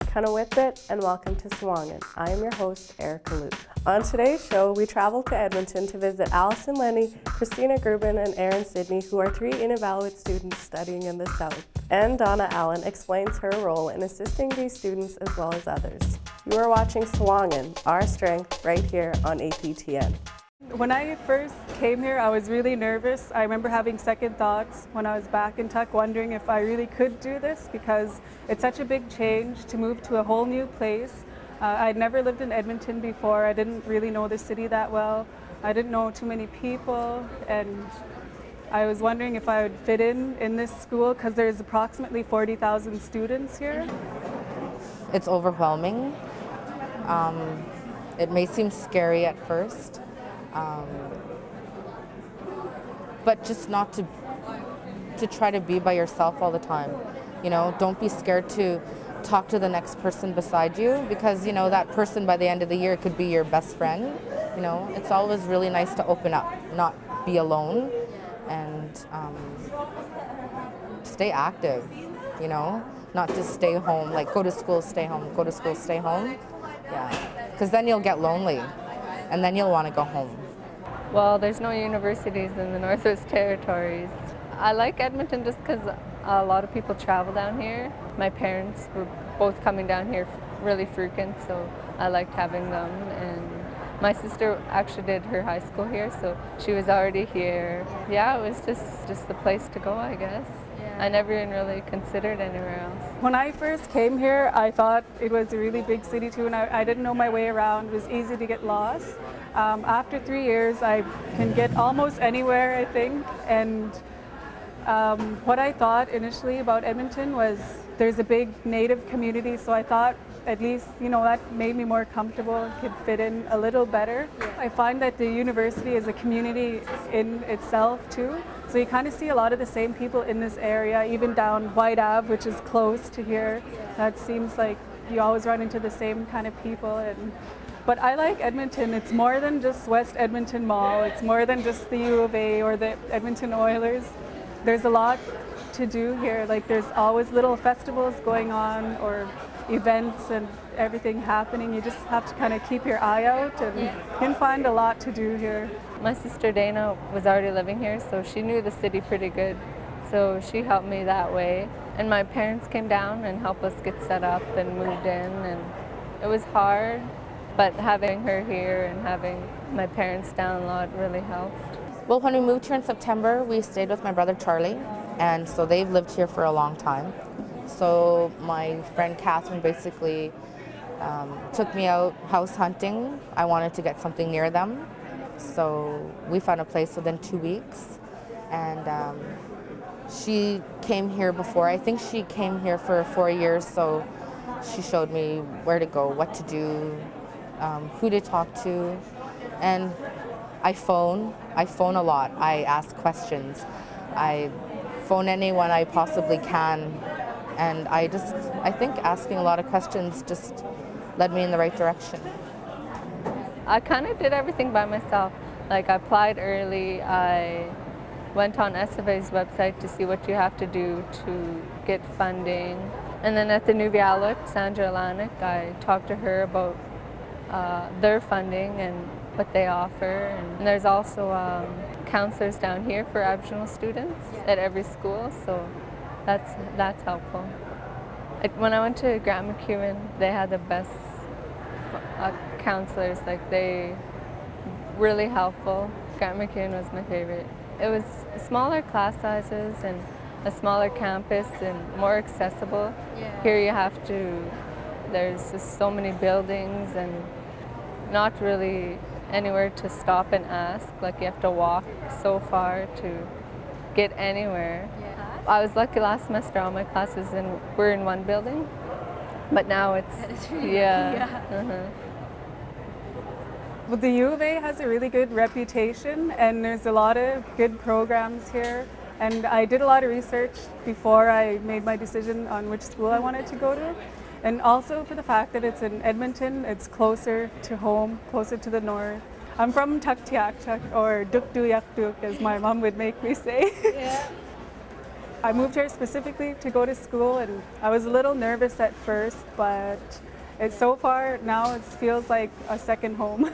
Kanawitbit, and welcome to SUAANGAN. I am your host, Erica Luke. On today's show, we travel to Edmonton to visit Allison Lenny, Christina Grubin, and Aaron Sidney, who are 3 Inuvialuit students studying in the South. And Donna Allen explains her role in assisting these students as well as others. You are watching SUAANGAN, Our Strength, right here on APTN. When I first came here, I was really nervous. I remember having second thoughts when I was back in Tuck, wondering if I really could do this because it's such a big change to move to a whole new place. I'd never lived in Edmonton before. I didn't really know the city that well. I didn't know too many people, and I was wondering if I would fit in this school because there's approximately 40,000 students here. It's overwhelming. It may seem scary at first. But just not to try to be by yourself all the time. You know, don't be scared to talk to the next person beside you because, you know, that person by the end of the year could be your best friend. You know, it's always really nice to open up, not be alone, and stay active, you know, not just stay home, like go to school, stay home, go to school, stay home. Yeah, because then you'll get lonely and then you'll want to go home. Well, there's no universities in the Northwest Territories. I like Edmonton just because a lot of people travel down here. My parents were both coming down here really frequent, so I liked having them. And my sister actually did her high school here, so she was already here. Yeah, it was just the place to go, I guess. I never even really considered anywhere else. When I first came here, I thought it was a really big city too, and I didn't know my way around. It was easy to get lost. After 3 years, I can get almost anywhere, I think. And what I thought initially about Edmonton was there's a big Native community, so I thought at least, you know, that made me more comfortable, could fit in a little better. I find that the university is a community in itself too. So you kind of see a lot of the same people in this area, even down White Ave, which is close to here. That seems like you always run into the same kind of people. But I like Edmonton. It's more than just West Edmonton Mall. It's more than just the U of A or the Edmonton Oilers. There's a lot to do here. Like there's always little festivals going on or events and everything happening. You just have to kind of keep your eye out, and you can find a lot to do here. My sister Dana was already living here, so she knew the city pretty good. So she helped me that way. And my parents came down and helped us get set up and moved in. And it was hard, but having her here and having my parents down a lot really helped. Well, when we moved here in September, we stayed with my brother Charlie, and so they've lived here for a long time. So my friend Catherine basically took me out house hunting. I wanted to get something near them. So we found a place within 2 weeks. And she came here before. I think she came here for 4 years. So she showed me where to go, what to do, who to talk to. And I phone a lot. I ask questions. I phone anyone I possibly can. And I think asking a lot of questions just led me in the right direction. I kind of did everything by myself. Like I applied early, I went on SFA's website to see what you have to do to get funding. And then at the Inuvialuit, Sandra Alanik, I talked to her about their funding and what they offer. And there's also counselors down here for Aboriginal students at every school, so that's helpful. When I went to Grant MacEwan, they had the best counselors. Like they really helpful. Grant MacEwan was my favorite. It was smaller class sizes and a smaller campus and more accessible. Here you have to. There's just so many buildings and not really anywhere to stop and ask. Like you have to walk so far to get anywhere. I was lucky last semester all my classes were in one building, but now it's really Well, the U of A has a really good reputation, and there's a lot of good programs here. And I did a lot of research before I made my decision on which school I wanted to go to. And also for the fact that it's in Edmonton, it's closer to home, closer to the north. I'm from Tuktoyaktuk, or Dukduyaktuk, as my mom would make me say. I moved here specifically to go to school, and I was a little nervous at first, but so far now it feels like a second home.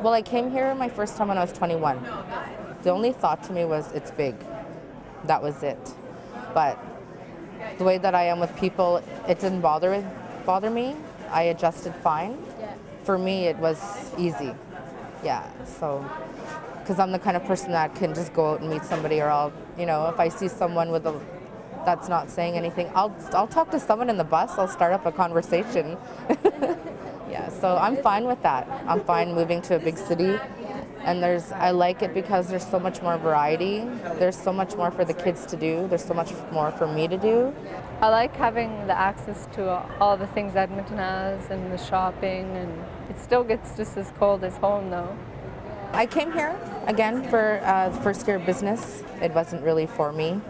Well, I came here my first time when I was 21. The only thought to me was it's big. That was it. But the way that I am with people, it didn't bother me. I adjusted fine. For me, it was easy. Yeah, so, because I'm the kind of person that can just go out and meet somebody, or I'll, if I see someone that's not saying anything, I'll talk to someone in the bus. I'll start up a conversation. Yeah, so I'm fine with that. I'm fine moving to a big city, and I like it because there's so much more variety. There's so much more for the kids to do. There's so much more for me to do. I like having the access to all the things Edmonton has and the shopping, and it still gets just as cold as home though. I came here again for the first year of business. It wasn't really for me.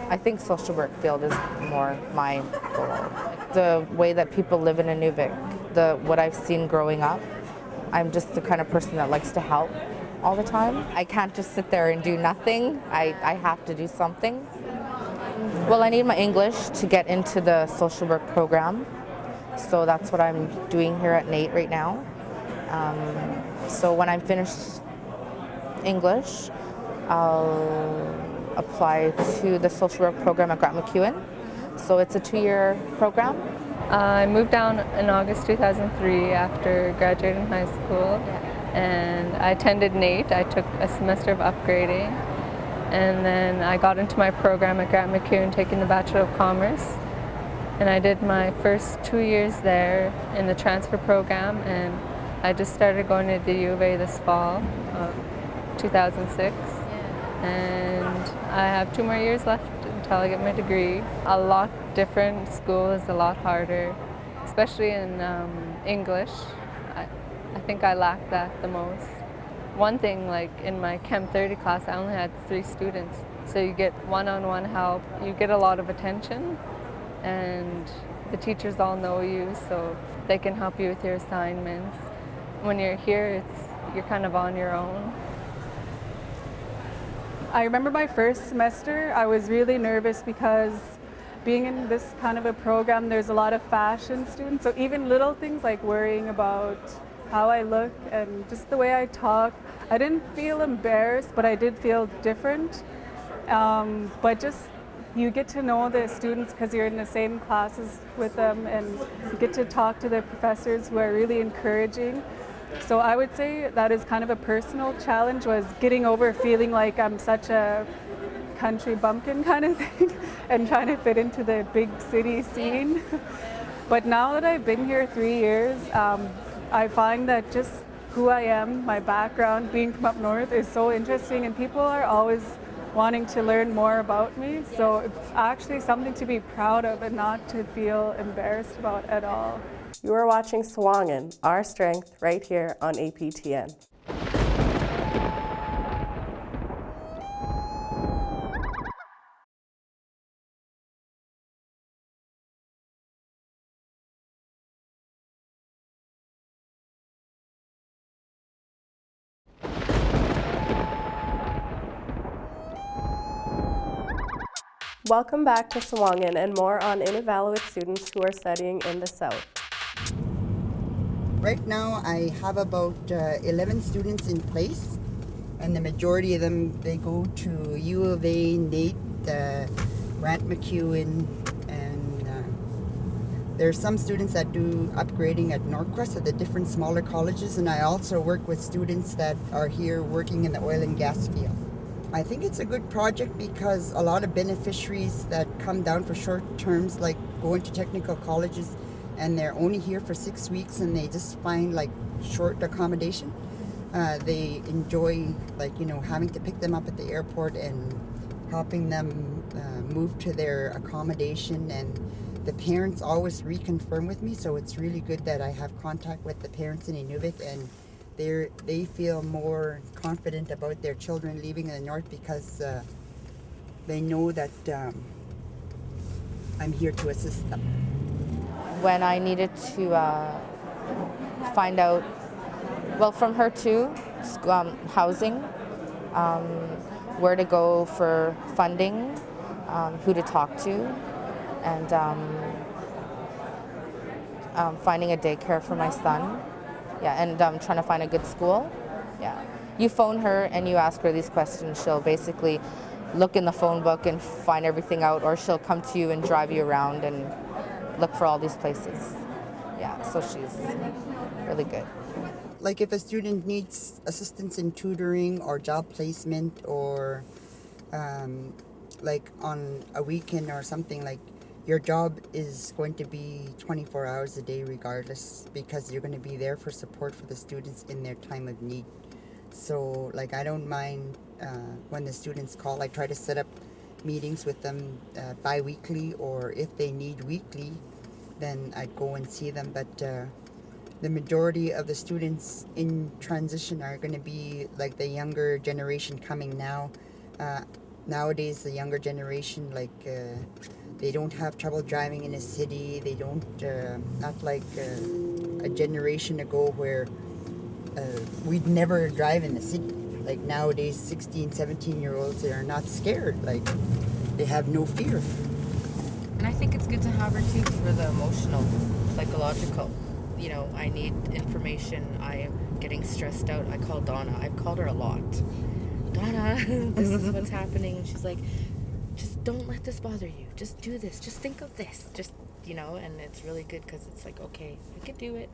I think social work field is more my goal. The way that people live in Inuvik, what I've seen growing up, I'm just the kind of person that likes to help all the time. I can't just sit there and do nothing. I have to do something. Well, I need my English to get into the social work program. So that's what I'm doing here at NAIT right now. So when I'm finished English, I'll apply to the social work program at Grant MacEwan. So it's a 2-year program. I moved down in August 2003 after graduating high school, and I attended NAIT. I took a semester of upgrading, and then I got into my program at Grant MacEwan taking the Bachelor of Commerce. And I did my first 2 years there in the transfer program, and I just started going to the U of A this fall, 2006. And I have 2 more years left until I get my degree. A lot different. School is a lot harder, especially in English. I think I lacked that the most. One thing, like in my Chem 30 class, I only had 3 students. So you get one-on-one help, you get a lot of attention, and the teachers all know you, so they can help you with your assignments. When you're here, you're kind of on your own. I remember my first semester, I was really nervous because being in this kind of a program, there's a lot of fashion students, so even little things like worrying about how I look and just the way I talk, I didn't feel embarrassed, but I did feel different. But just you get to know the students because you're in the same classes with them, and you get to talk to the professors who are really encouraging. So I would say that is kind of a personal challenge, was getting over feeling like I'm such a country bumpkin kind of thing and trying to fit into the big city scene. But now that I've been here 3 years, I find that just who I am, my background, being from up north, is so interesting, and people are always wanting to learn more about me. So it's actually something to be proud of and not to feel embarrassed about at all. You are watching SUAANGAN, Our Strength, right here on APTN. Welcome back to SUAANGAN and more on Inuvialuit students who are studying in the South. Right now I have about 11 students in place, and the majority of them, they go to U of A, NAIT, Grant MacEwan, and there's some students that do upgrading at Norquest at the different smaller colleges, and I also work with students that are here working in the oil and gas field. I think it's a good project because a lot of beneficiaries that come down for short terms, like going to technical colleges, and they're only here for 6 weeks and they just find like short accommodation. They enjoy having to pick them up at the airport and helping them move to their accommodation, and the parents always reconfirm with me, so it's really good that I have contact with the parents in Inuvik, and they feel more confident about their children leaving in the north because they know that I'm here to assist them. When I needed to find out, well, from her too, housing, where to go for funding, who to talk to, and finding a daycare for my son. Yeah, and trying to find a good school. Yeah. You phone her and you ask her these questions. She'll basically look in the phone book and find everything out, or she'll come to you and drive you around and look for all these places. Yeah, so she's really good. Like if a student needs assistance in tutoring or job placement, or like on a weekend or something, like your job is going to be 24 hours a day regardless, because you're going to be there for support for the students in their time of need. So like I don't mind when the students call. I try to set up meetings with them bi-weekly, or if they need weekly, then I'd go and see them. But the majority of the students in transition are going to be like the younger generation coming now. Nowadays, the younger generation, like they don't have trouble driving in a city. They don't, not like a generation ago where we'd never drive in the city. Like nowadays, 16, 17-year-olds, they are not scared. Like they have no fear. And I think it's good to have her too for the emotional, psychological. You know, I need information. I am getting stressed out. I call Donna. I've called her a lot. Donna, this is what's happening. And she's like, just don't let this bother you. Just do this. Just think of this. Just, you know, and it's really good because it's like, okay, I can do it.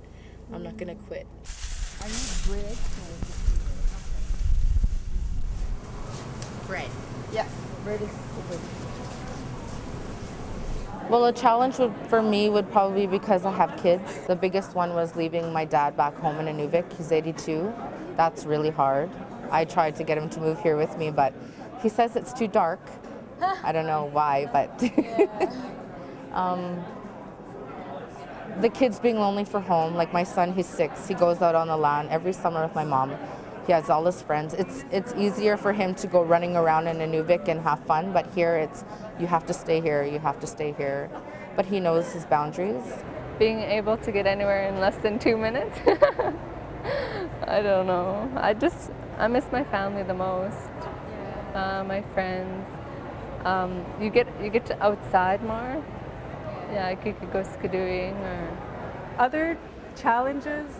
I'm not going to quit. I need bread. Bread. Yeah, bread is good. Well, a challenge for me would probably be because I have kids. The biggest one was leaving my dad back home in Inuvik. He's 82. That's really hard. I tried to get him to move here with me, but he says it's too dark. I don't know why, but the kids being lonely for home. Like my son, he's 6. He goes out on the land every summer with my mom. He has all his friends. It's easier for him to go running around in Inuvik and have fun, but here it's, you have to stay here, you have to stay here. But he knows his boundaries. Being able to get anywhere in less than 2 minutes. I don't know. I miss my family the most. My friends. You get to outside more. Yeah, like you could go skidooing or. Other challenges,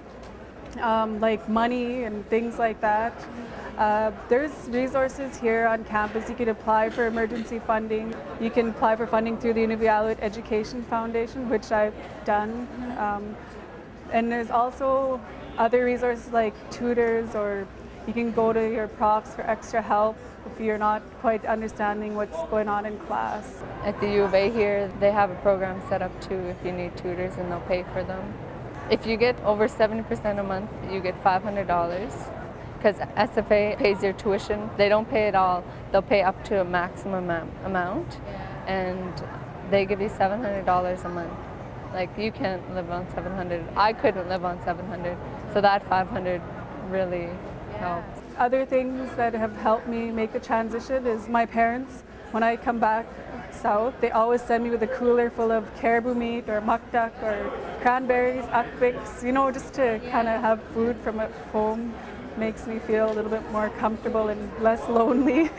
like money and things like that. There's resources here on campus. You can apply for emergency funding. You can apply for funding through the Inuvialuit Education Foundation, which I've done. And there's also other resources like tutors, or you can go to your profs for extra help if you're not quite understanding what's going on in class. At the U of A here, they have a program set up too if you need tutors, and they'll pay for them. If you get over 70% a month, you get $500. Because SFA pays your tuition. They don't pay it all. They'll pay up to a maximum amount, and they give you $700 a month. Like, you can't live on $700. I couldn't live on $700. So that $500 really helps. Other things that have helped me make the transition is my parents. When I come back south, they always send me with a cooler full of caribou meat or mukduck or cranberries, akbiks, you know, just to kind of have food from at home. Makes me feel a little bit more comfortable and less lonely.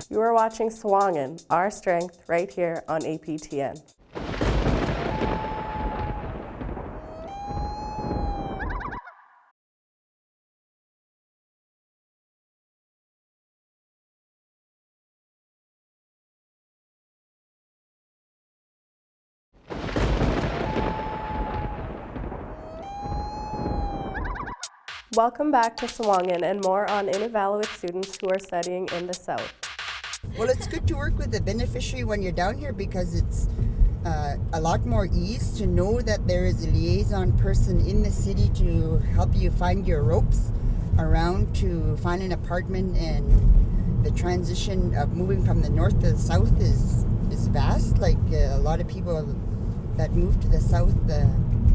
You are watching SUAANGAN, Our Strength, right here on APTN. Welcome back to SUAANGAN and more on Inuvialuit students who are studying in the South. Well, it's good to work with the beneficiary when you're down here, because it's a lot more ease to know that there is a liaison person in the city to help you find your ropes around to find an apartment. And the transition of moving from the north to the south is vast. Like a lot of people that move to the south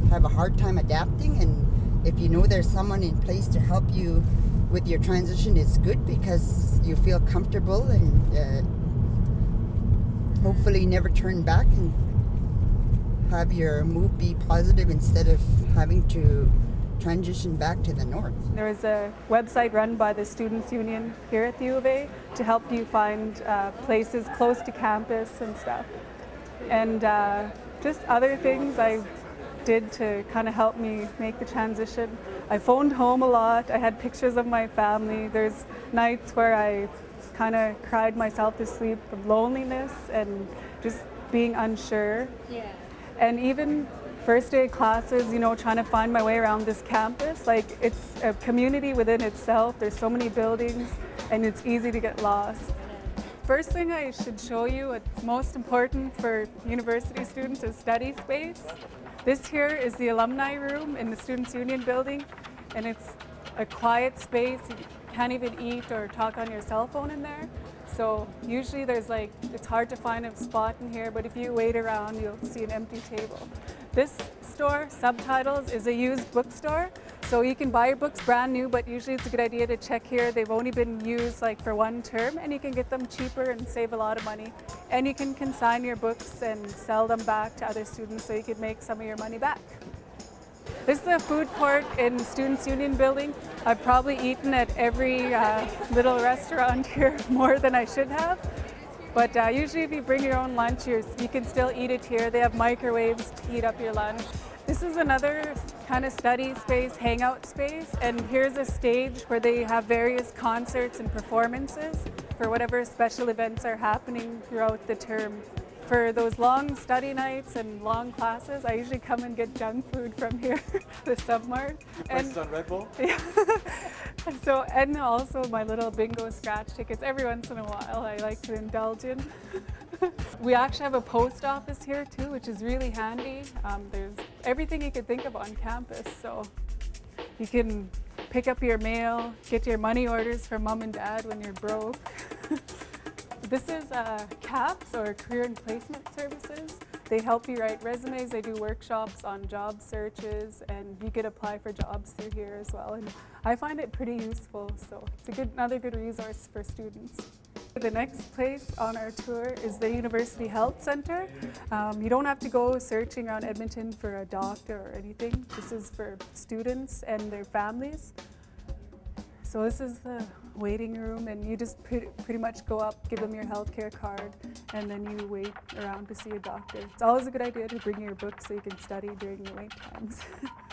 have a hard time adapting, and if you know there's someone in place to help you with your transition, it's good because you feel comfortable and hopefully never turn back and have your move be positive instead of having to transition back to the north. There is a website run by the Students' Union here at the U of A to help you find places close to campus and stuff. And just other things I did to kind of help me make the transition. I phoned home a lot. I had pictures of my family. There's nights where I kind of cried myself to sleep from loneliness and just being unsure. Yeah. And even first day classes, you know, trying to find my way around this campus. Like, it's a community within itself. There's so many buildings and it's easy to get lost. First thing I should show you, what's most important for university students, is study space. This here is the alumni room in the Students' Union building, and it's a quiet space. You can't even eat or talk on your cell phone in there. So usually it's hard to find a spot in here, but if you wait around, you'll see an empty table. This store, Subtitles, is a used bookstore. So you can buy your books brand new, but usually it's a good idea to check here. They've only been used for one term, and you can get them cheaper and save a lot of money. And you can consign your books and sell them back to other students so you can make some of your money back. This is a food court in Students' Union building. I've probably eaten at every little restaurant here more than I should have. But usually if you bring your own lunch, you can still eat it here. They have microwaves to heat up your lunch. This is another kind of study space, hangout space, and here's a stage where they have various concerts and performances for whatever special events are happening throughout the term. For those long study nights and long classes, I usually come and get junk food from here, the Submart. Prices on Red Bull? Yeah. And also my little bingo scratch tickets. Every once in a while I like to indulge in. We actually have a post office here too, which is really handy. There's everything you could think of on campus. So you can pick up your mail, get your money orders from mom and dad when you're broke. This is CAPS, or Career and Placement Services. They help you write resumes, they do workshops on job searches, and you could apply for jobs through here as well. And I find it pretty useful, so it's another good resource for students. The next place on our tour is the University Health Center. You don't have to go searching around Edmonton for a doctor or anything. This is for students and their families. So this is the waiting room, and you just pretty much go up, give them your healthcare card, and then you wait around to see a doctor. It's always a good idea to bring your books so you can study during the wait times.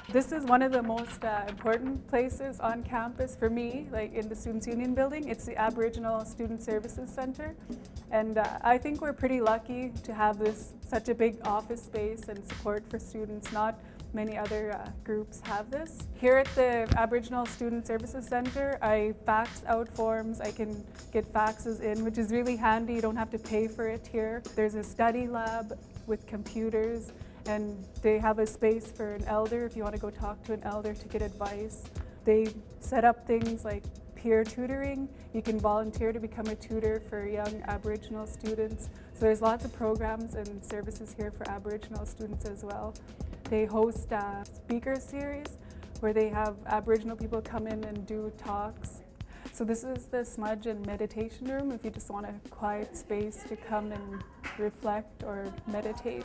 This is one of the most important places on campus for me, like in the Students' Union building. It's the Aboriginal Student Services Center. And I think we're pretty lucky to have such a big office space and support for students. Not many other groups have this. Here at the Aboriginal Student Services Center, I fax out forms. I can get faxes in, which is really handy. You don't have to pay for it here. There's a study lab with computers, and they have a space for an elder if you want to go talk to an elder to get advice. They set up things like peer tutoring. You can volunteer to become a tutor for young Aboriginal students. So there's lots of programs and services here for Aboriginal students as well. They host a speaker series where they have Aboriginal people come in and do talks. So this is the smudge and meditation room if you just want a quiet space to come and reflect or meditate.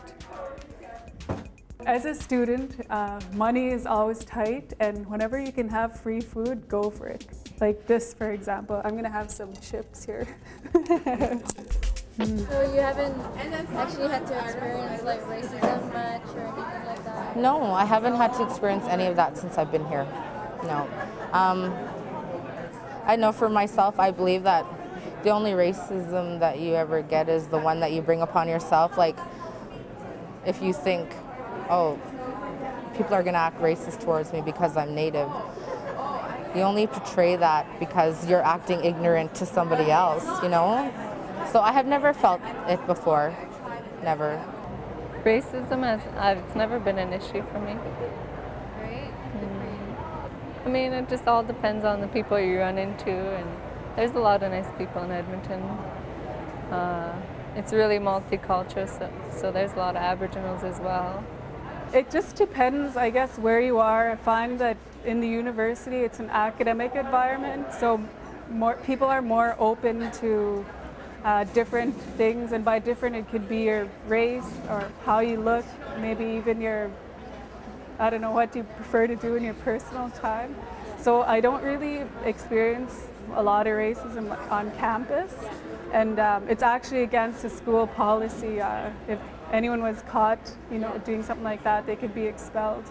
As a student, money is always tight, and whenever you can have free food, go for it. Like this, for example. I'm gonna have some chips here. So you haven't actually had to experience racism much or anything like that? No, I haven't had to experience any of that since I've been here. No. I know for myself, I believe that the only racism that you ever get is the one that you bring upon yourself. Like, if you think, oh, people are gonna act racist towards me because I'm Native, you only portray that because you're acting ignorant to somebody else, you know? So I have never felt it before, never. Racism it's never been an issue for me. Great. I mean, it just all depends on the people you run into, and there's a lot of nice people in Edmonton. It's really multicultural, so there's a lot of Aboriginals as well. It just depends, I guess, where you are. I find that in the university, it's an academic environment, so people are more open to different things, and by different it could be your race or how you look, maybe even your I don't know, what do you prefer to do in your personal time? So I don't really experience a lot of racism on campus, and it's actually against the school policy. If anyone was caught, doing something like that, they could be expelled.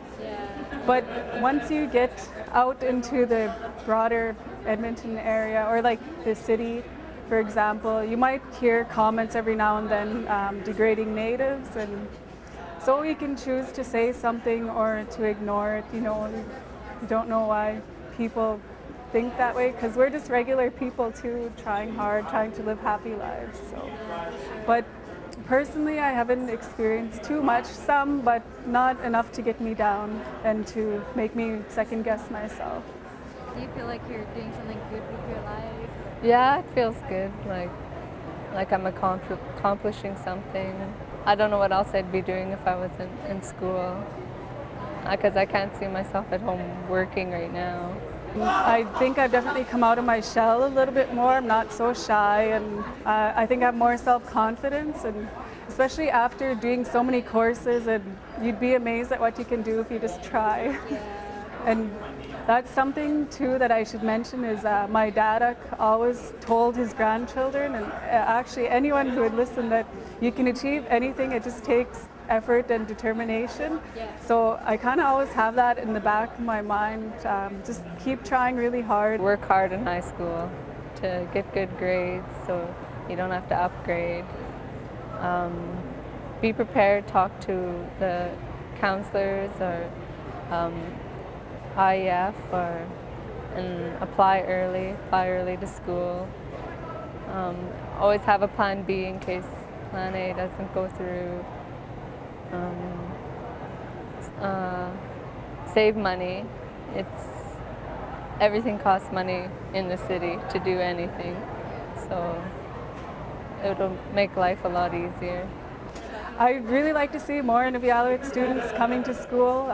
But once you get out into the broader Edmonton area, or like the city, for example, you might hear comments every now and then degrading natives, and so you can choose to say something or to ignore it. You don't know why people think that way, because we're just regular people too, trying hard, trying to live happy lives. So, but personally, I haven't experienced too much, some, but not enough to get me down and to make me second guess myself. Do you feel like you're doing something good with your life? Yeah, it feels good. Like I'm accomplishing something. I don't know what else I'd be doing if I wasn't in school, because I can't see myself at home working right now. I think I've definitely come out of my shell a little bit more. I'm not so shy, and I think I have more self-confidence, and especially after doing so many courses, and you'd be amazed at what you can do if you just try. And that's something too that I should mention is my dad always told his grandchildren, and actually anyone who would listen, that you can achieve anything, it just takes effort and determination. So I kind of always have that in the back of my mind. Just keep trying really hard. Work hard in high school to get good grades so you don't have to upgrade. Be prepared, talk to the counselors or IEF, and apply early to school. Always have a plan B in case plan A doesn't go through. Save money. Everything costs money in the city to do anything, so it'll make life a lot easier. I'd really like to see more Inuvialuit students coming to school,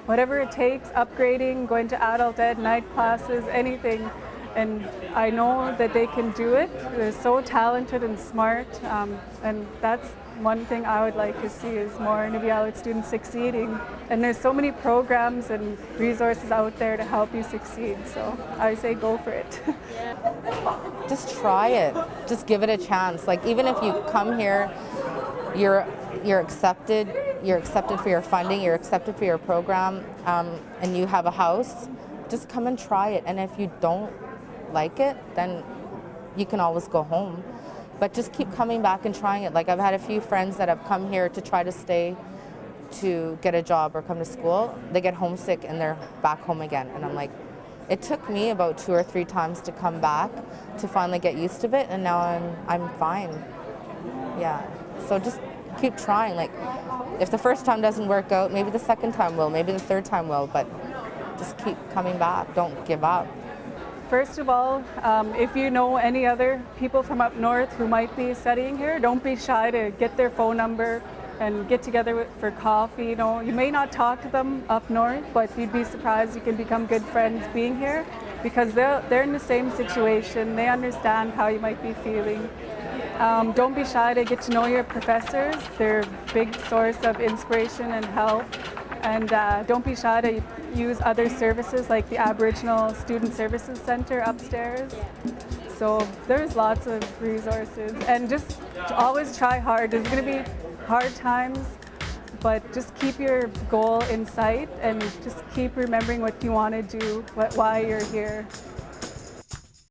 whatever it takes, upgrading, going to adult ed, night classes, anything. And I know that they can do it. They're so talented and smart, and that's one thing I would like to see, is more Inuvialuit students succeeding. And there's so many programs and resources out there to help you succeed, so I say go for it. Just try it. Just give it a chance. Like, even if you come here, you're accepted. You're accepted for your funding. You're accepted for your program, and you have a house. Just come and try it. And if you don't like it, then you can always go home. But just keep coming back and trying it. Like, I've had a few friends that have come here to try to stay to get a job or come to school. They get homesick and they're back home again. And I'm like, it took me about 2 or 3 times to come back to finally get used to it, and now I'm fine. Yeah. So just keep trying. Like, if the first time doesn't work out, maybe the second time will, maybe the third time will, but just keep coming back. Don't give up. First of all, if you know any other people from up north who might be studying here, don't be shy to get their phone number and get together for coffee. You may not talk to them up north, but you'd be surprised you can become good friends being here, because they're in the same situation. They understand how you might be feeling. Don't be shy to get to know your professors. They're a big source of inspiration and help. And don't be shy to use other services like the Aboriginal Student Services Center upstairs. So there's lots of resources, and just always try hard. There's going to be hard times, but just keep your goal in sight and just keep remembering what you want to do, why you're here.